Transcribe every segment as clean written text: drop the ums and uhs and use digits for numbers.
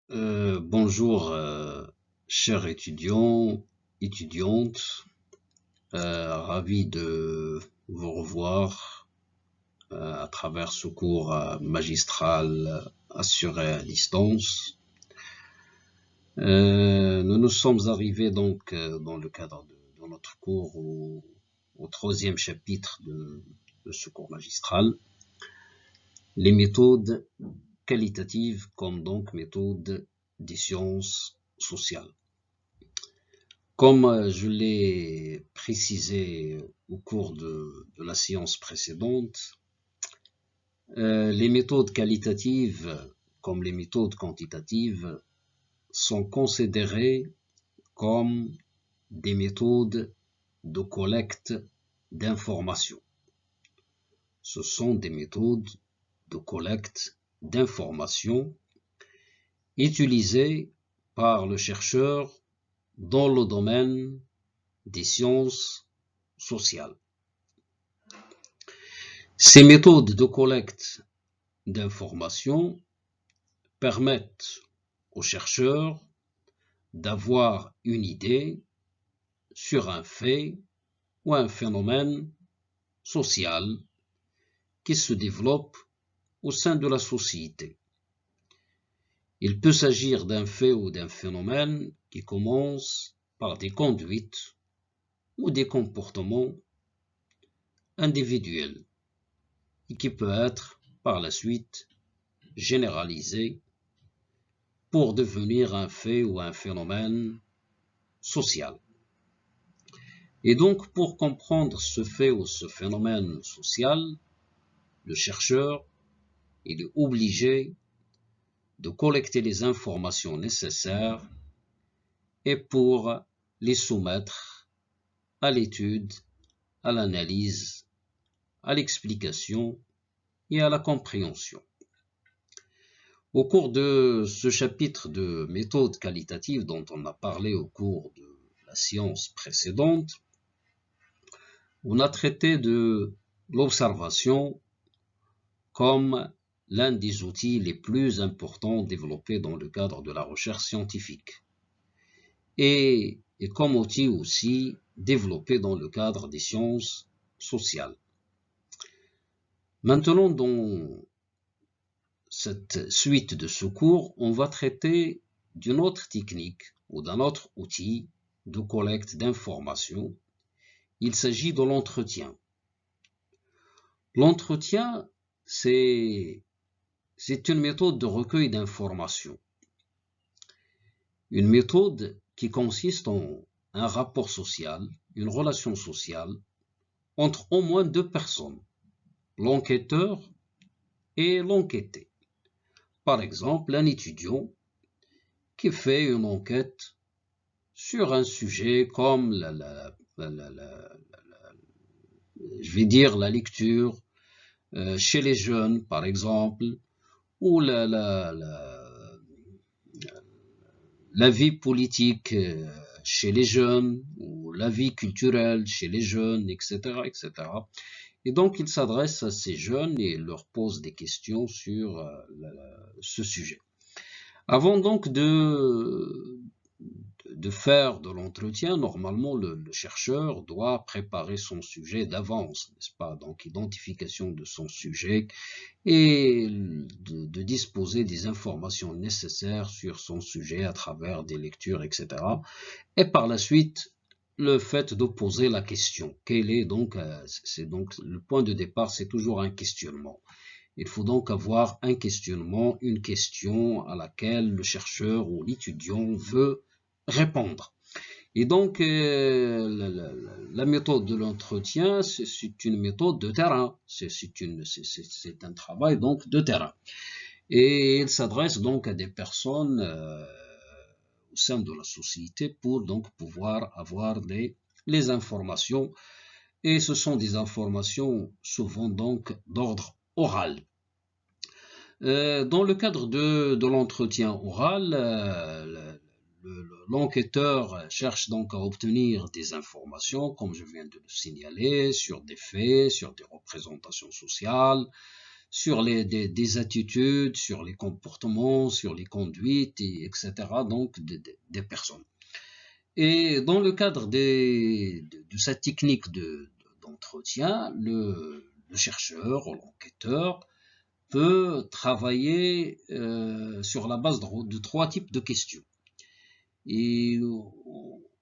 Bonjour, chers étudiants, étudiantes, ravi de vous revoir à travers ce cours magistral assuré à distance. Nous nous sommes arrivés donc dans le cadre de notre cours au troisième chapitre de ce cours magistral, les méthodes qualitatives comme donc méthodes des sciences sociales. Comme je l'ai précisé au cours de la séance précédente, les méthodes qualitatives, comme les méthodes quantitatives, sont considérées comme des méthodes de collecte d'informations. Ce sont des méthodes de collecte d'informations utilisées par le chercheur dans le domaine des sciences sociales. Ces méthodes de collecte d'informations permettent aux chercheurs d'avoir une idée sur un fait ou un phénomène social qui se développe au sein de la société. Il peut s'agir d'un fait ou d'un phénomène qui commence par des conduites ou des comportements individuels et qui peut être par la suite généralisé pour devenir un fait ou un phénomène social. Et donc, pour comprendre ce fait ou ce phénomène social, le chercheur est obligé de collecter les informations nécessaires et pour les soumettre à l'étude, à l'analyse, à l'explication et à la compréhension. Au cours de ce chapitre de méthode qualitative dont on a parlé au cours de la séance précédente, on a traité de l'observation comme l'un des outils les plus importants développés dans le cadre de la recherche scientifique et comme outil aussi développé dans le cadre des sciences sociales. Maintenant, dans cette suite de ce cours, on va traiter d'une autre technique ou d'un autre outil de collecte d'informations. Il s'agit de l'entretien. L'entretien, c'est une méthode de recueil d'informations. Une méthode qui consiste en un rapport social, une relation sociale entre au moins deux personnes, l'enquêteur et l'enquêté. Par exemple, un étudiant qui fait une enquête sur un sujet comme je vais dire la lecture chez les jeunes, par exemple, ou la vie politique chez les jeunes, ou la vie culturelle chez les jeunes, etc., etc. Et donc, il s'adresse à ces jeunes et leur pose des questions sur ce sujet. Avant donc de faire de l'entretien, normalement, le chercheur doit préparer son sujet d'avance, n'est-ce pas? Donc, identification de son sujet et de disposer des informations nécessaires sur son sujet à travers des lectures, etc. Et par la suite, le fait de poser la question. Quel est donc, c'est donc le point de départ, c'est toujours un questionnement. Il faut donc avoir un questionnement, une question à laquelle le chercheur ou l'étudiant veut répondre. Et donc, la méthode de l'entretien, c'est une méthode de terrain. C'est un travail donc de terrain. Et il s'adresse donc à des personnes au sein de la société pour donc pouvoir avoir les informations. Et ce sont des informations souvent donc d'ordre oral. Dans le cadre de l'entretien oral, l'enquêteur cherche donc à obtenir des informations, comme je viens de le signaler, sur des faits, sur des représentations sociales, sur des attitudes, sur les comportements, sur les conduites, etc. donc des personnes. Et dans le cadre de cette technique d'entretien, le chercheur ou l'enquêteur peut travailler sur la base de 3 types de questions. Et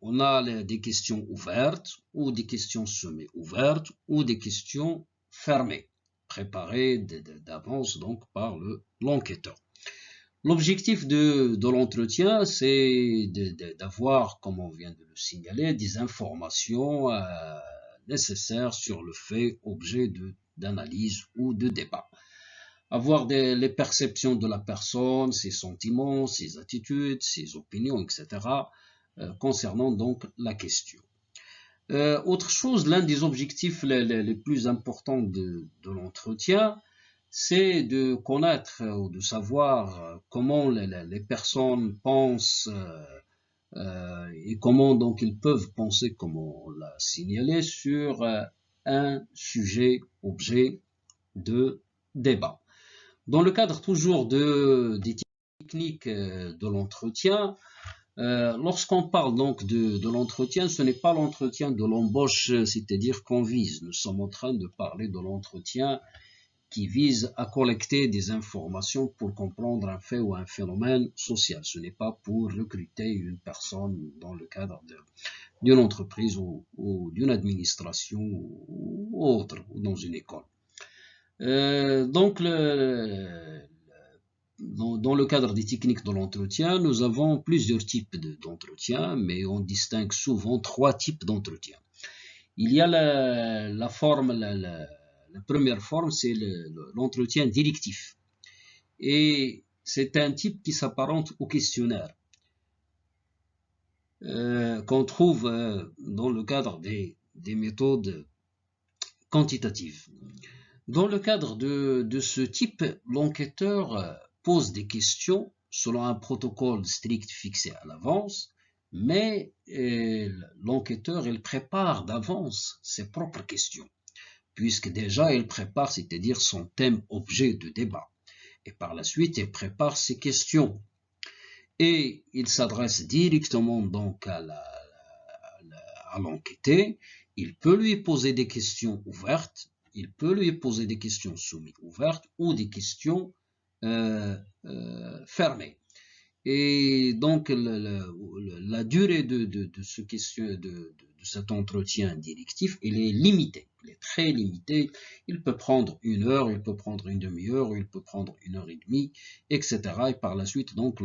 on a des questions ouvertes, ou des questions semi-ouvertes, ou des questions fermées, préparées d'avance donc par l'enquêteur. L'objectif de l'entretien, c'est d'avoir, comme on vient de le signaler, des informations nécessaires sur le fait, objet d'analyse ou de débat. Avoir les perceptions de la personne, ses sentiments, ses attitudes, ses opinions, etc. Concernant donc la question. Autre chose, l'un des objectifs les plus importants de l'entretien, c'est de connaître ou de savoir comment les personnes pensent et comment donc ils peuvent penser, comme on l'a signalé, sur un sujet, objet de débat. Dans le cadre toujours des techniques de l'entretien, lorsqu'on parle donc de l'entretien, ce n'est pas l'entretien de l'embauche, c'est-à-dire qu'on vise. Nous sommes en train de parler de l'entretien qui vise à collecter des informations pour comprendre un fait ou un phénomène social. Ce n'est pas pour recruter une personne dans le cadre d'une entreprise ou d'une administration ou autre, ou dans une école. Donc, dans le cadre des techniques de l'entretien, nous avons plusieurs types d'entretien, mais on distingue souvent 3 types d'entretien. Il y a la forme, la première forme, c'est l'entretien directif. Et c'est un type qui s'apparente au questionnaire, qu'on trouve dans le cadre des méthodes quantitatives. Dans le cadre de ce type, l'enquêteur pose des questions selon un protocole strict fixé à l'avance, mais l'enquêteur, il prépare d'avance ses propres questions, puisque déjà il prépare, c'est-à-dire son thème objet de débat. Et par la suite, il prépare ses questions. Et il s'adresse directement donc à l'enquêté. Il peut lui poser des questions ouvertes, il peut lui poser des questions semi-ouvertes ou des questions fermées. Et donc la durée de cet entretien directif, il est limitée, il est très limité. Il peut prendre 1 heure, il peut prendre une demi-heure, il peut prendre 1 heure et demie, etc. Et par la suite, donc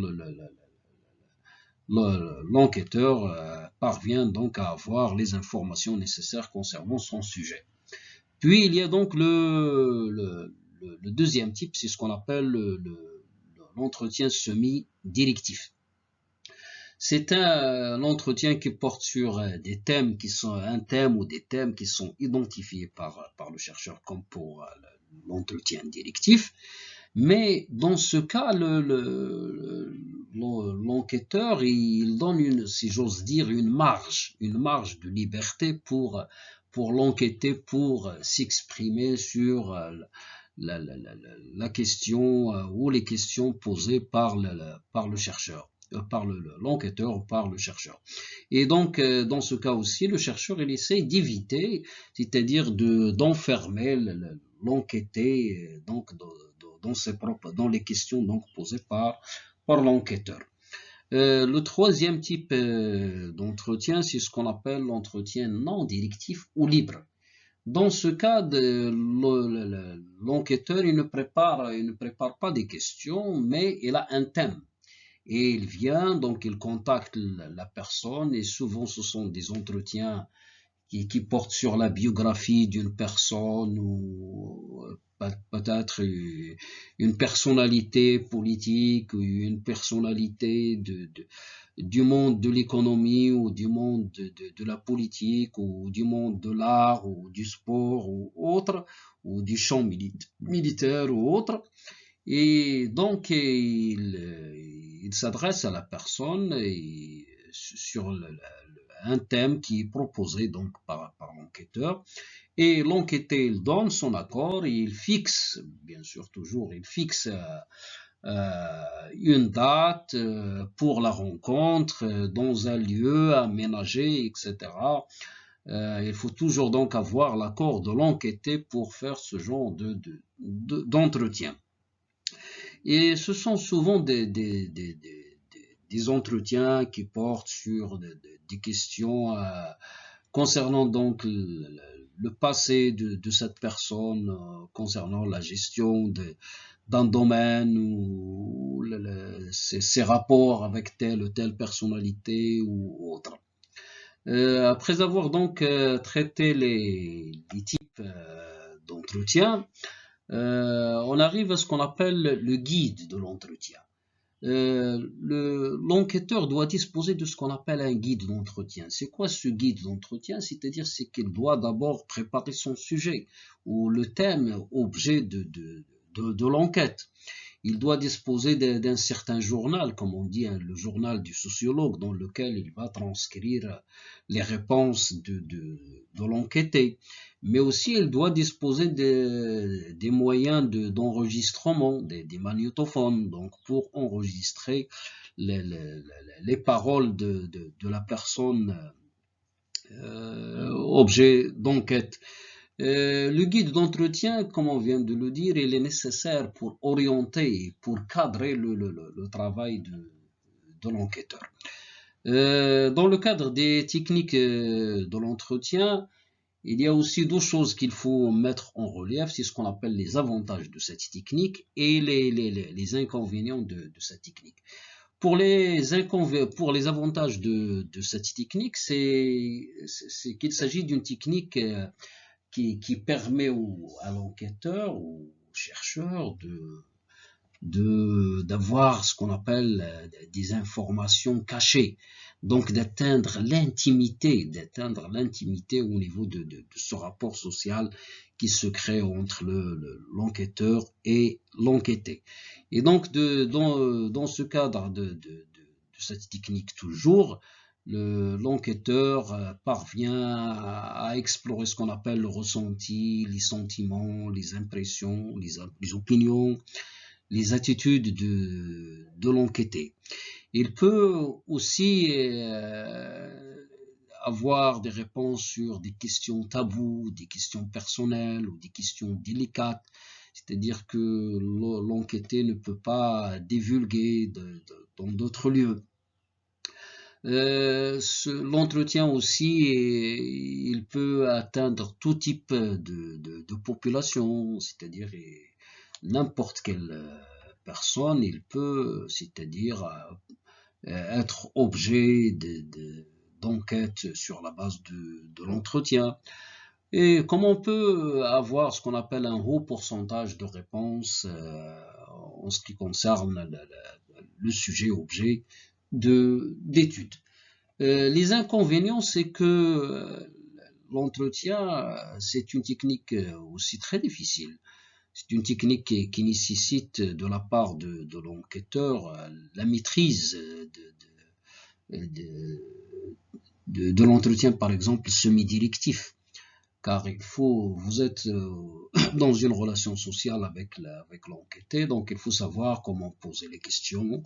l'enquêteur parvient donc à avoir les informations nécessaires concernant son sujet. Puis il y a donc le deuxième type, c'est ce qu'on appelle l'entretien semi-directif. C'est un entretien qui porte sur des thèmes qui sont un thème ou des thèmes qui sont identifiés par le chercheur comme pour l'entretien directif. Mais dans ce cas, l'enquêteur, il donne, si j'ose dire, une marge de liberté pour l'enquêter, pour s'exprimer sur la question ou les questions posées par le chercheur, par l'enquêteur ou par le chercheur. Et donc, dans ce cas aussi, le chercheur, il essaie d'éviter, c'est-à-dire d'enfermer l'enquêté donc dans les questions donc posées par l'enquêteur. Le troisième type d'entretien, c'est ce qu'on appelle l'entretien non directif ou libre. Dans ce cas, l'enquêteur il ne prépare pas des questions, mais il a un thème. Et il vient, donc il contacte la personne, et souvent ce sont des entretiens qui portent sur la biographie d'une personne ou peut-être une personnalité politique ou une personnalité du monde de l'économie ou du monde de la politique ou du monde de l'art ou du sport ou autre, ou du champ militaire ou autre. Et donc il s'adresse à la personne sur un thème qui est proposé donc par l'enquêteur, Et l'enquêté, il donne son accord et il fixe, bien sûr toujours, il fixe une date pour la rencontre dans un lieu aménagé, etc. Il faut toujours donc avoir l'accord de l'enquêté pour faire ce genre d'entretien. Et ce sont souvent des entretiens qui portent sur des questions concernant donc le passé de cette personne, concernant la gestion d'un domaine ou ses rapports avec telle ou telle personnalité ou autre. Après avoir donc traité les types d'entretien, on arrive à ce qu'on appelle le guide de l'entretien. L'enquêteur doit disposer de ce qu'on appelle un guide d'entretien. C'est quoi ce guide d'entretien? C'est-à-dire c'est qu'il doit d'abord préparer son sujet ou le thème, objet de l'enquête. Il doit disposer d'un certain journal, comme on dit, le journal du sociologue, dans lequel il va transcrire les réponses de l'enquêté. Mais aussi, il doit disposer des moyens d'enregistrement, des magnétophones, donc pour enregistrer les paroles de la personne objet d'enquête. Le guide d'entretien, comme on vient de le dire, il est nécessaire pour orienter, pour cadrer le travail de l'enquêteur. Dans le cadre des techniques de l'entretien, il y a aussi deux choses qu'il faut mettre en relief, c'est ce qu'on appelle les avantages de cette technique et les inconvénients de cette technique. Pour les avantages de cette technique, c'est qu'il s'agit d'une technique qui permet à l'enquêteur, au chercheur d'avoir ce qu'on appelle des informations cachées, donc d'atteindre l'intimité au niveau de ce rapport social qui se crée entre l'enquêteur et l'enquêté. Et donc dans ce cadre de cette technique toujours, l'enquêteur parvient à explorer ce qu'on appelle le ressenti, les sentiments, les impressions, les opinions, les attitudes de l'enquêté. Il peut aussi avoir des réponses sur des questions taboues, des questions personnelles ou des questions délicates, c'est-à-dire que l'enquêté ne peut pas divulguer dans d'autres lieux. L'entretien aussi, il peut atteindre tout type de population, c'est-à-dire n'importe quelle personne, il peut, c'est-à-dire être objet d'enquête sur la base de l'entretien. Et comme on peut avoir ce qu'on appelle un haut pourcentage de réponses en ce qui concerne le sujet objet d'étude. Les inconvénients, c'est que l'entretien, c'est une technique aussi très difficile. C'est une technique qui nécessite de la part de l'enquêteur la maîtrise de l'entretien, par exemple, semi-directif. Car vous êtes dans une relation sociale avec l'enquêté, donc il faut savoir comment poser les questions,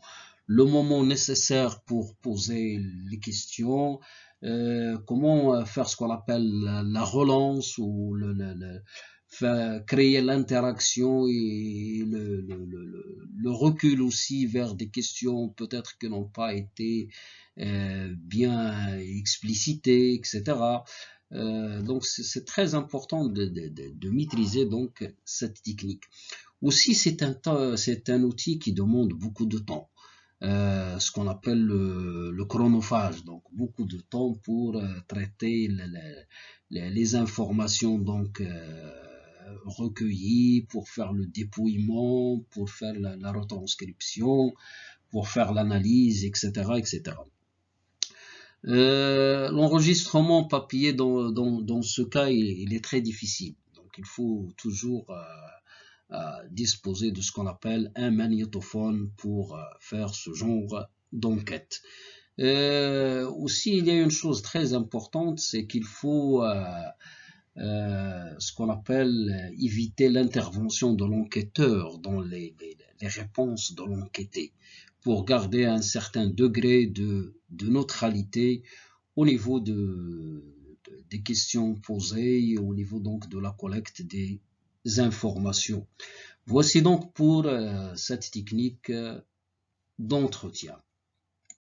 le moment nécessaire pour poser les questions, comment faire ce qu'on appelle la relance ou créer l'interaction et le recul aussi vers des questions peut-être qui n'ont pas été bien explicitées, etc. Donc c'est très important de maîtriser donc cette technique. Aussi c'est un outil qui demande beaucoup de temps, ce qu'on appelle le chronophage, donc beaucoup de temps pour traiter les informations donc recueillies, pour faire le dépouillement, pour faire la retranscription, pour faire l'analyse, etc., etc. L'enregistrement papier dans ce cas, il est très difficile. Donc il faut toujours disposer de ce qu'on appelle un magnétophone pour faire ce genre d'enquête. Aussi, il y a une chose très importante, c'est qu'il faut ce qu'on appelle éviter l'intervention de l'enquêteur dans les réponses de l'enquêté, pour garder un certain degré de neutralité au niveau des questions posées, au niveau donc de la collecte des informations. Voici donc pour cette technique d'entretien.